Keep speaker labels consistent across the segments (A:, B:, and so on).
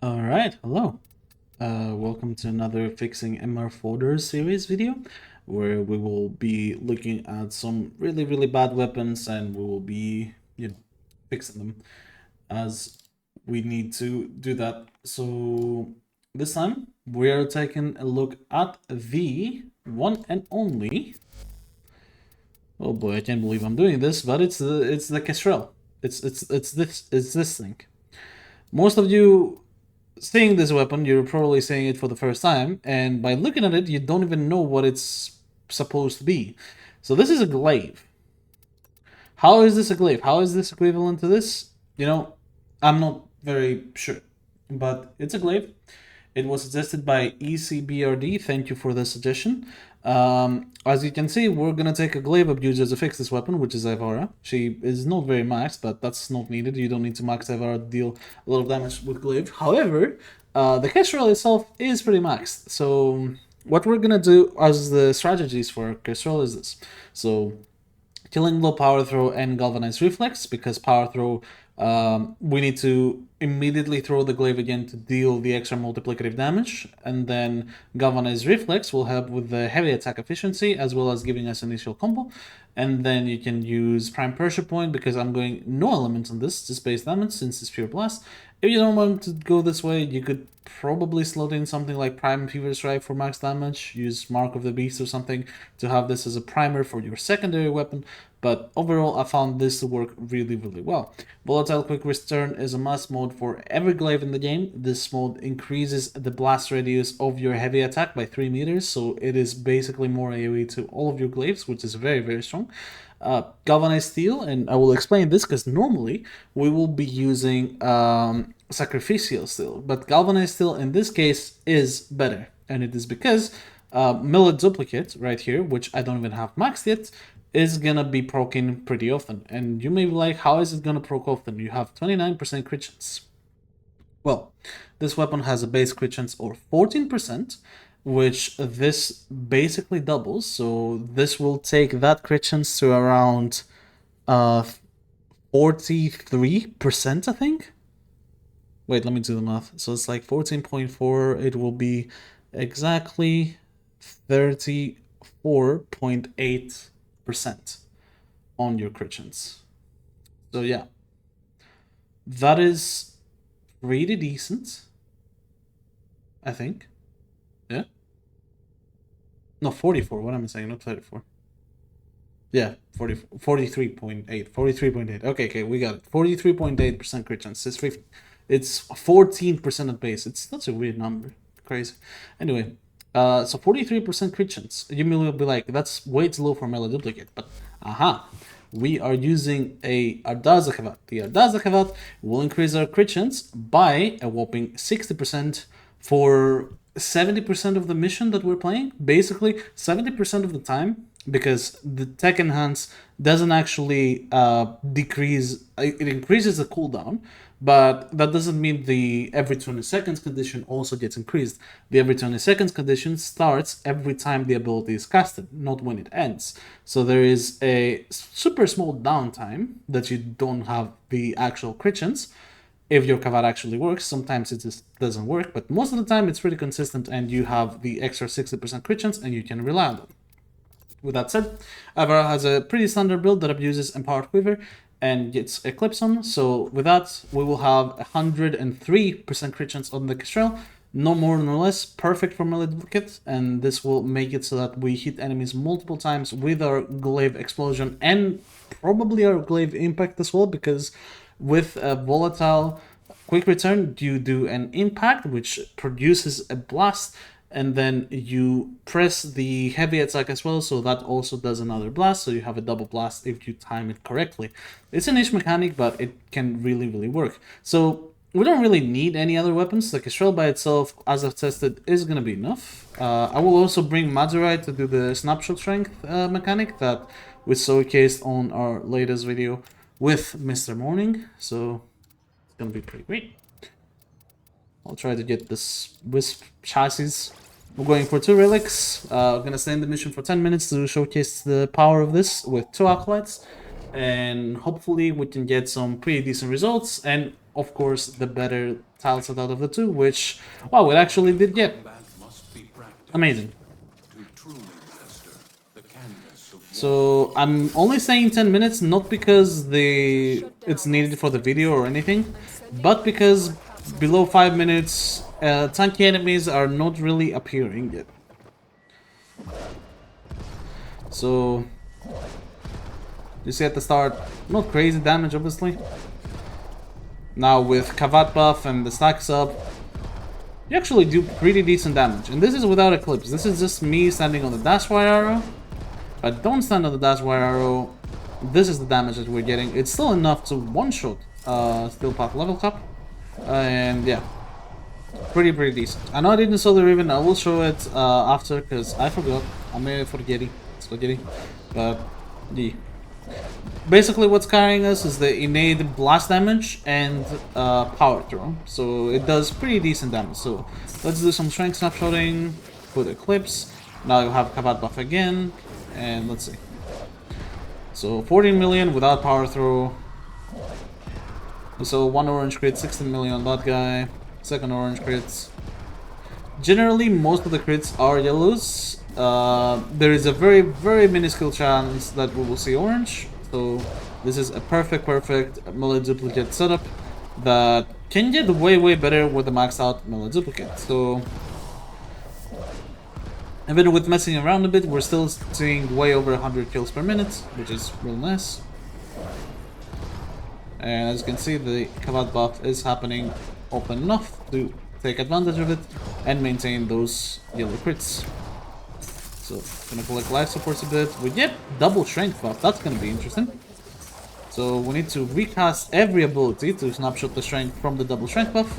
A: Alright, hello. Welcome to another Fixing MR Fodder series video, where we will be looking at some really bad weapons and we will be, fixing them as we need to do that. So this time we are taking a look at the one and only. Oh boy, I can't believe I'm doing this, but it's the Kestrel. It's this thing. Most of you seeing this weapon, you're probably seeing it for the first time, and by looking at it, you don't even know what it's supposed to be. So this is a glaive. How is this a glaive? How is this equivalent to this? I'm not very sure, but it's a glaive. It was suggested by ECBRD. Thank you for the suggestion. As you can see, we're gonna take a glaive abuser to fix this weapon, which is Ivara. She is not very maxed, but that's not needed. You don't need to max Ivara to deal a lot of damage with glaive. However, the Kestrel itself is pretty maxed. So what we're gonna do as the strategies for Kestrel is this. So killing low power throw and galvanized reflex, because power throw we need to immediately throw the glaive again to deal the extra multiplicative damage, and then galvanized reflex will help with the heavy attack efficiency as well as giving us initial combo. And then you can use prime pressure point, because I'm going no elements on this, just base damage since it's pure blast. If you don't want to go this way, you could probably slot in something like prime fever strike for max damage, use mark of the beast or something to have this as a primer for your secondary weapon. But overall, I found this to work really well. Volatile Quick Return is a must mode for every glaive in the game. This mode increases the blast radius of your heavy attack by 3 meters, so it is basically more AoE to all of your glaives, which is very strong. Galvanized Steel, and I will explain this because normally we will be using Sacrificial Steel, but Galvanized Steel in this case is better, and it is because Millet Duplicate right here, which I don't even have maxed yet, is gonna be proccing pretty often. And you may be like, how is it gonna proc often? You have 29% crit chance. Well, this weapon has a base crit chance of 14%, which this basically doubles. So this will take that crit chance to around 43%, I think. Wait, let me do the math. So it's like 14.4. It will be exactly 34.8% on your crit chance. So yeah, that is pretty decent, I think. Yeah. No, 44. What am I saying? Not 34. Yeah, 43.8. 43.8. Okay, we got it. 43.8% crit chance. It's 14% at base. That's a weird number. Crazy. Anyway, so 43% crit chance. You may be like, that's way too low for melee duplicate, but we are using a Ardaza Kavat. The Ardaza Kavat will increase our crit chance by a whopping 60% for 70% of the mission that we're playing. Basically, 70% of the time, because the tech enhance doesn't actually decrease, it increases the cooldown, but that doesn't mean the every 20 seconds condition also gets increased. The every 20 seconds condition starts every time the ability is casted, not when it ends. So there is a super small downtime that you don't have the actual crit chance. If your Kavat actually works, sometimes it just doesn't work, but most of the time it's pretty consistent and you have the extra 60% crit chance and you can rely on them. With that said, Ivara has a pretty standard build that abuses Empowered Quiver and gets Eclipse on, so with that, we will have 103% crit chance on the Kestrel, no more nor less, perfect for melee duplicate, and this will make it so that we hit enemies multiple times with our glaive explosion and probably our glaive impact as well, because with a volatile quick return, you do an impact which produces a blast, and then you press the heavy attack as well, so that also does another blast, so you have a double blast if you time it correctly. It's a niche mechanic, but it can really work. So we don't really need any other weapons. The Kestrel by itself, as I've tested, is going to be enough. I will also bring Mazurite to do the snapshot strength mechanic that we showcased on our latest video with Mr. Morning, so it's going to be pretty great. I'll try to get this Wisp chassis. We're going for 2 relics. I'm gonna stay in the mission for 10 minutes to showcase the power of this with 2 acolytes, and hopefully we can get some pretty decent results. And of course, the better tile set out of the two, which, wow, it actually did get. Amazing. So I'm only saying 10 minutes, not because it's needed for the video or anything, but because below 5 minutes, tanky enemies are not really appearing yet. So, you see at the start, not crazy damage obviously. Now with Kavat buff and the stacks up, you actually do pretty decent damage. And this is without Eclipse, this is just me standing on the dash wire arrow. If I don't stand on the dash wire arrow, this is the damage that we're getting. It's still enough to one-shot Steel Path level cap. And yeah, pretty decent. I know I didn't show the ribbon, I will show it after because I forgot. I'm a spaghetti. But yeah. Basically what's carrying us is the innate blast damage and power throw. So it does pretty decent damage. So let's do some strength snapshotting, put Eclipse. Now you have Kavat buff again. And let's see. So 14 million without power throw. So one orange crit, 16 million on that guy. Second orange crits. Generally, most of the crits are yellows. There is a very minuscule chance that we will see orange. So this is a perfect melee duplicate setup that can get way better with the maxed out melee duplicate. So even with messing around a bit, we're still seeing way over 100 kills per minute, which is real nice. And as you can see, the Kavat buff is happening often enough to take advantage of it and maintain those yellow crits. So, gonna collect life supports a bit. We get double strength buff, that's gonna be interesting. So we need to recast every ability to snapshot the strength from the double strength buff.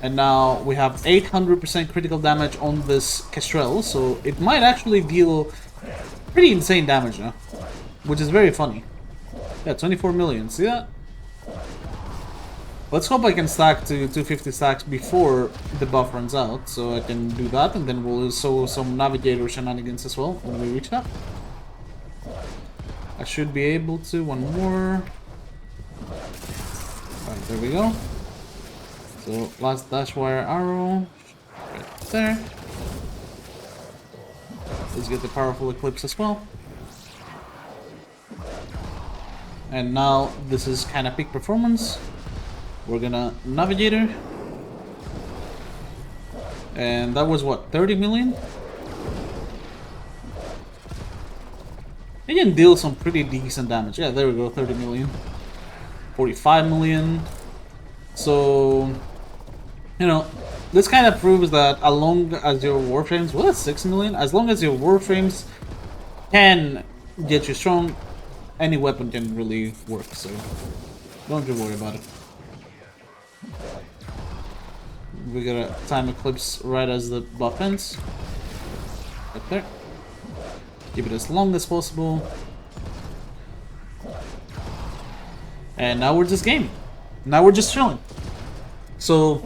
A: And now we have 800% critical damage on this Kestrel, so it might actually deal pretty insane damage now, which is very funny. Yeah, 24 million, see that? Let's hope I can stack to 250 stacks before the buff runs out, so I can do that, and then we'll show some Navigator shenanigans as well when we reach that. I should be able to, one more. Alright, there we go. So, last dash wire arrow, right there. Let's get the powerful Eclipse as well. And now, this is kind of peak performance. We're gonna Navigator. And that was what, 30 million? It can deal some pretty decent damage. Yeah, there we go, 30 million. 45 million. So, you know, this kind of proves that as long as your Warframes, well, that's 6 million. As long as your Warframes can get you strong, any weapon can really work. So, don't you worry about it. We got a time Eclipse right as the buff ends. Right there. Keep it as long as possible. And now we're just gaming. Now we're just chilling. So,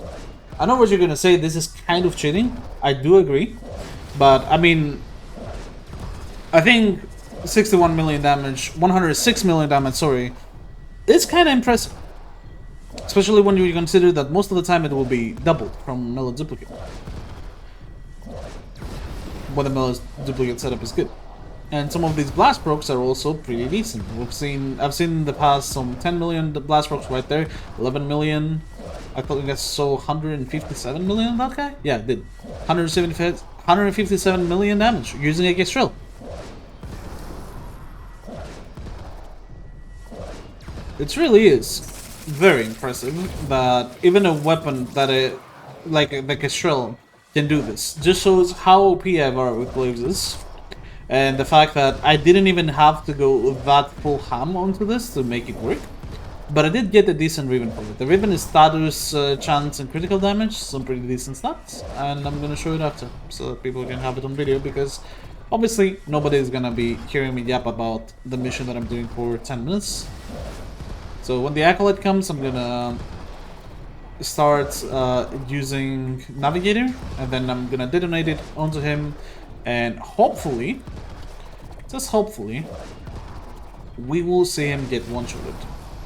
A: I know what you're gonna say, this is kind of cheating. I do agree. But, I mean, I think 61 million damage, 106 million damage, sorry, it's kind of impressive. Especially when you consider that most of the time it will be doubled from melee duplicate. But the melee duplicate setup is good. And some of these blast procs are also pretty decent. I've seen in the past some 10 million blast procs right there, 11 million. I thought I saw 157 million on that guy? Yeah, it did. 157 million damage using a Kestrel. It really is very impressive that even a weapon that like the Kestrel can do this. Just shows how OP Ivara with Glaives is. And the fact that I didn't even have to go that full ham onto this to make it work. But I did get a decent ribbon for it. The ribbon is status, chance, and critical damage, some pretty decent stats. And I'm gonna show it after, so that people can have it on video, because obviously nobody is gonna be hearing me yap about the mission that I'm doing for 10 minutes. So when the Acolyte comes, I'm gonna start using Navigator, and then I'm gonna detonate it onto him, and hopefully, just hopefully, we will see him get one-shotted.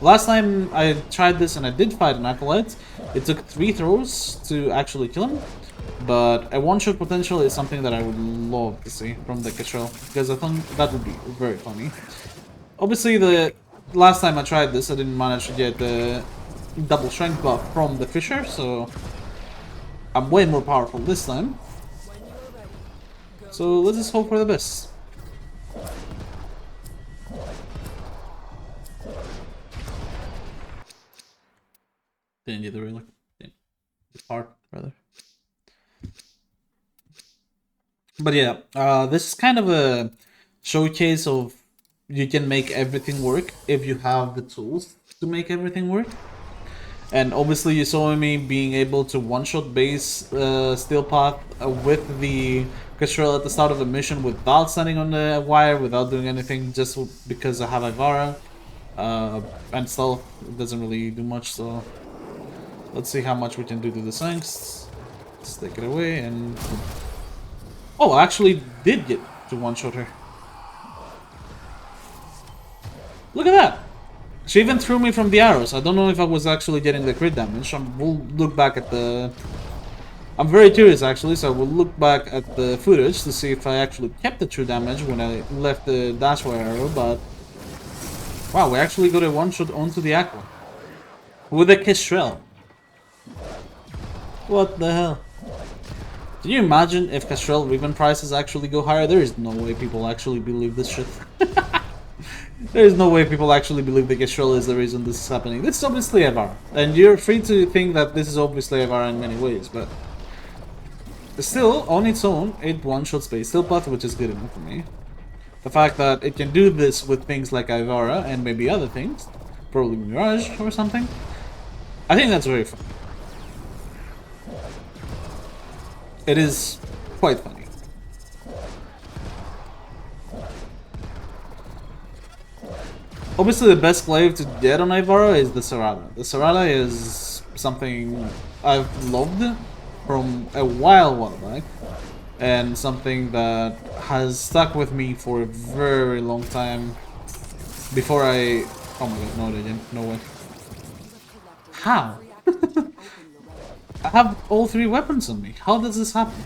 A: Last time I tried this and I did fight an Acolyte, it took 3 throws to actually kill him. But a one-shot potential is something that I would love to see from the Kestrel, because I think that would be very funny. Obviously, the last time I tried this, I didn't manage to get the double strength buff from the Fisher, so I'm way more powerful this time. So let's just hope for the best. Didn't get the relic. The part, rather. But yeah, this is kind of a showcase of you can make everything work if you have the tools to make everything work. And obviously you saw me being able to one-shot base Steel Path with the Kestrel at the start of the mission without standing on the wire, without doing anything, just because I have Ivara. And stealth doesn't really do much, so let's see how much we can do to the Sanks. Let's take it away and... Oh, I actually did get to one-shot her. Look at that! She even threw me from the arrows. I don't know if I was actually getting the crit damage. We'll look back at the... I'm very curious actually, so we'll look back at the footage to see if I actually kept the true damage when I left the dash wire arrow, but... Wow, we actually got a one-shot onto the Aqua. With a Kestrel. What the hell? Can you imagine if Kestrel Ribbon prices actually go higher? There is no way people actually believe this shit. There is no way people actually believe that Kestrel is the reason this is happening. This is obviously Ivara. And you're free to think that this is obviously Ivara in many ways, but... Still, on its own, it one-shot Space Steel Path, which is good enough for me. The fact that it can do this with things like Ivara and maybe other things, probably Mirage or something, I think that's very fun. It is quite funny. Obviously the best glaive to get on Ivara is the Serrata. The Serrata is something I've loved from a while back, and something that has stuck with me for a very long time before I... Oh my god, no they didn't, no way. How? I have all 3 weapons on me. How does this happen?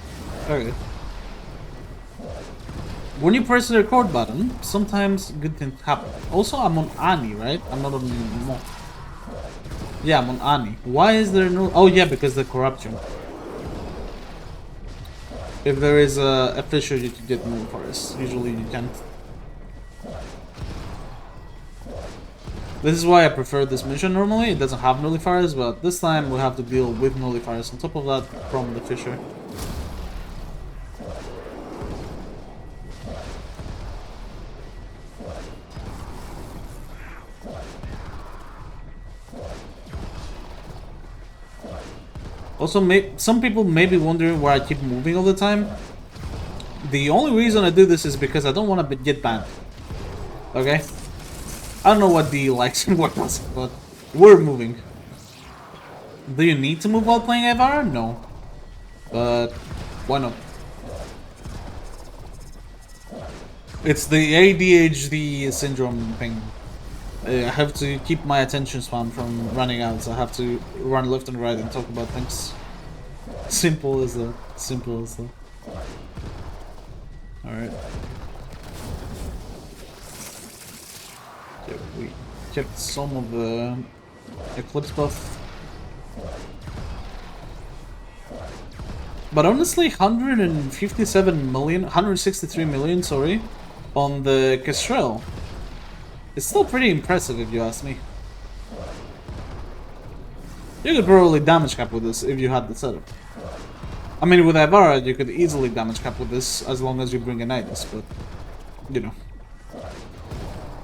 A: Okay. When you press the record button, sometimes good things happen. Also, I'm on Ani, right? I'm not on Mo. Yeah, I'm on Ani. Why is there no... Oh yeah, because the corruption. If there is a Fisher, you can get more forest. Usually you can't. This is why I prefer this mission normally. It doesn't have nullifiers, but this time we have to deal with nullifiers on top of that from the Fisher. Also, some people may be wondering why I keep moving all the time. The only reason I do this is because I don't want to get banned. Okay? I don't know what the likes and whatnots, but we're moving. Do you need to move while playing Ivara? No. But why not? It's the ADHD syndrome thing. I have to keep my attention span from running out, so I have to run left and right and talk about things. Simple as that. Simple as that. Alright. Okay, we kept some of the Eclipse buff. But honestly, 157 million, 163 million, sorry, on the Kestrel. It's still pretty impressive if you ask me. You could probably damage cap with this if you had the setup. I mean, with Ivara, you could easily damage cap with this as long as you bring a Nidus, but, you know.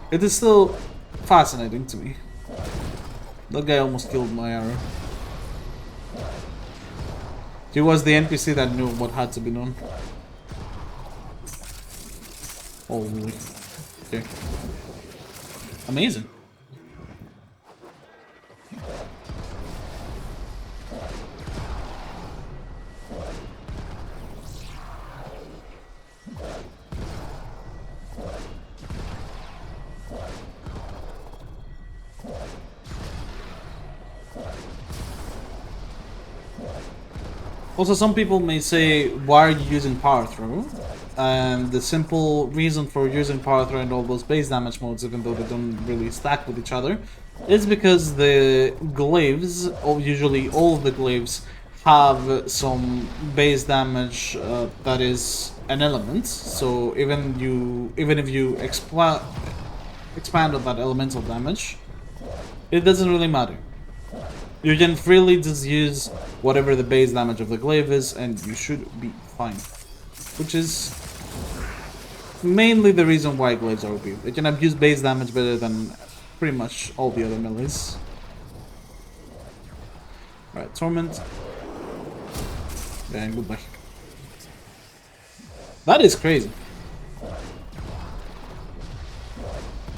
A: It is still fascinating to me. That guy almost killed my arrow. He was the NPC that knew what had to be done. Holy. Okay. Amazing. Also, some people may say, why are you using power throw? And the simple reason for using power throw and all those base damage modes, even though they don't really stack with each other, is because the glaives, or usually all of the glaives, have some base damage that is an element. So even if you expand on that elemental damage, it doesn't really matter. You can freely just use whatever the base damage of the glaive is, and you should be fine. Which is mainly the reason why glaives are OP. They can abuse base damage better than pretty much all the other melees. Alright, Torment. And goodbye. That is crazy.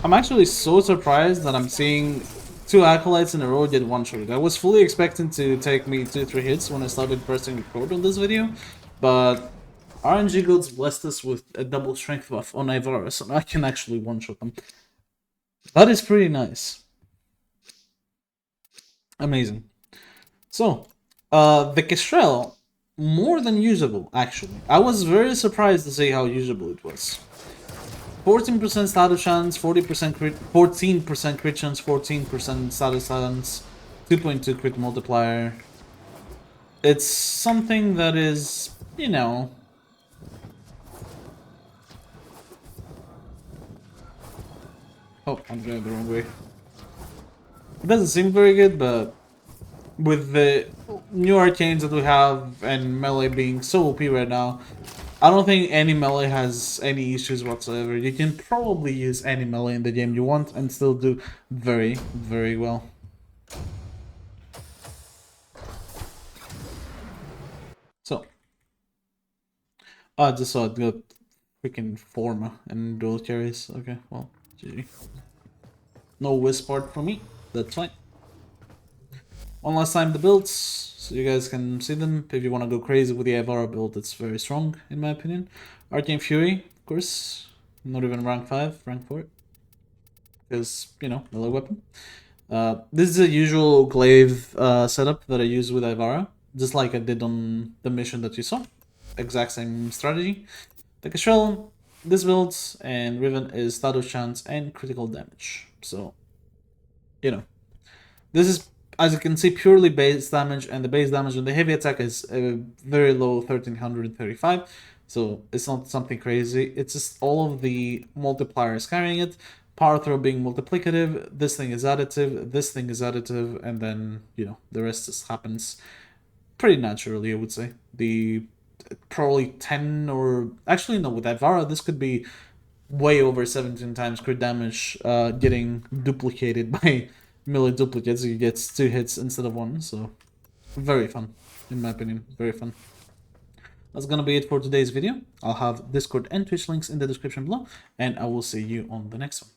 A: I'm actually so surprised that I'm seeing 2 Acolytes in a row get one-shot. I was fully expecting to take me 2-3 hits when I started pressing record on this video, but RNG Gods blessed us with a double strength buff on Ivara, so I can actually one-shot them. That is pretty nice. Amazing. So, the Kestrel, more than usable, actually. I was very surprised to see how usable it was. 14% status chance, 40% crit, 14% crit chance, 14% status chance, 2.2 crit multiplier. It's something that is, you know... Oh, I'm going the wrong way. It doesn't seem very good, but with the new arcanes that we have and melee being so OP right now, I don't think any melee has any issues whatsoever. You can probably use any melee in the game you want and still do very, very well. So, I just saw it got freaking Forma and dual carries. Okay, well, GG. No whiz part for me, that's fine. One last time the builds, so you guys can see them. If you want to go crazy with the Ivara build, it's very strong, in my opinion. Arcane Fury, of course, not even rank 5, rank 4. Because, you know, melee weapon. This is a usual glaive setup that I use with Ivara, just like I did on the mission that you saw. Exact same strategy. The Kestrel, this build, and Riven is status chance and critical damage. So, you know, this is, as you can see, purely base damage, and the base damage on the heavy attack is a very low 1335, so it's not something crazy. It's just all of the multipliers carrying it. Power throw being multiplicative, this thing is additive, this thing is additive, and then, you know, the rest just happens pretty naturally, I would say. The probably 10 or... Actually, no, with Ivara, this could be way over 17 times crit damage getting duplicated by melee duplicates. You get 2 hits instead of 1, so very fun, in my opinion, very fun. That's gonna be it for today's video. I'll have Discord and Twitch links in the description below, and I will see you on the next one.